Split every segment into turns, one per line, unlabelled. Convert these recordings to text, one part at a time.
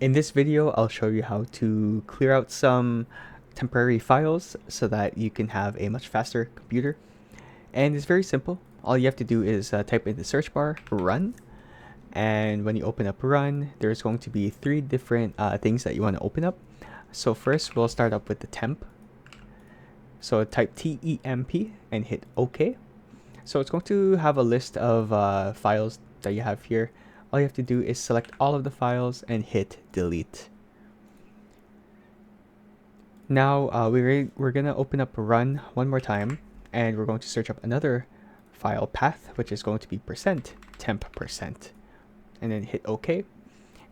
In this video, I'll show you how to clear out some temporary files so that you can have a much faster computer. And it's very simple. All you have to do is type in the search bar, run. And when you open up run, there's going to be three different things that you want to open up. So first, we'll start up with the temp. So type TEMP and hit OK. So it's going to have a list of files that you have here. All you have to do is select all of the files and hit delete. Now we're gonna open up run one more time, and we're going to search up another file path, which is going to be %temp%, and then hit OK.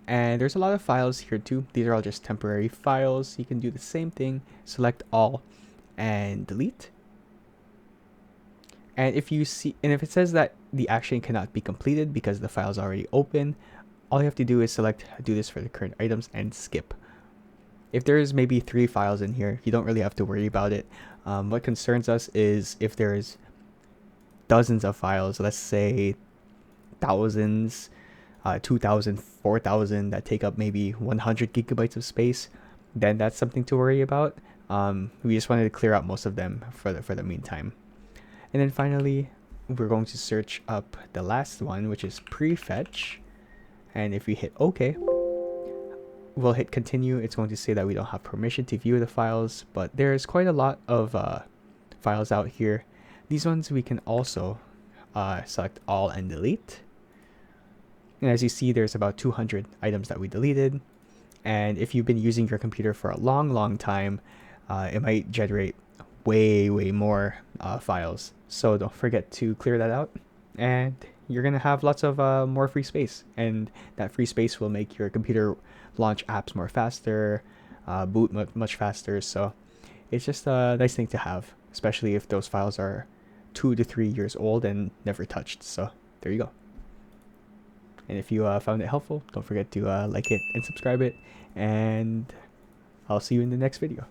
And there's a lot of files here too. These are all just temporary files. You can do the same thing, select all and delete. And if it says that the action cannot be completed because the file is already open, all you have to do is select do this for the current items and skip. If there's maybe 3 files in here, you don't really have to worry about it. What concerns us is if there's dozens of files, let's say thousands, 2,000, 4,000 that take up maybe 100 gigabytes of space, then that's something to worry about. We just wanted to clear out most of them for the meantime. And then finally, we're going to search up the last one, which is prefetch. And if we hit OK, we'll hit continue. It's going to say that we don't have permission to view the files, but there's quite a lot of files out here. These ones we can also select all and delete. And as you see, there's about 200 items that we deleted. And if you've been using your computer for a long time, it might generate way more files. So don't forget to clear that out, and you're gonna have lots of more free space, and that free space will make your computer launch apps more faster, boot much faster. So it's just a nice thing to have, especially if those files are 2 to 3 years old and never touched. So there you go. And if you found it helpful, don't forget to like it and subscribe it, and I'll see you in the next video.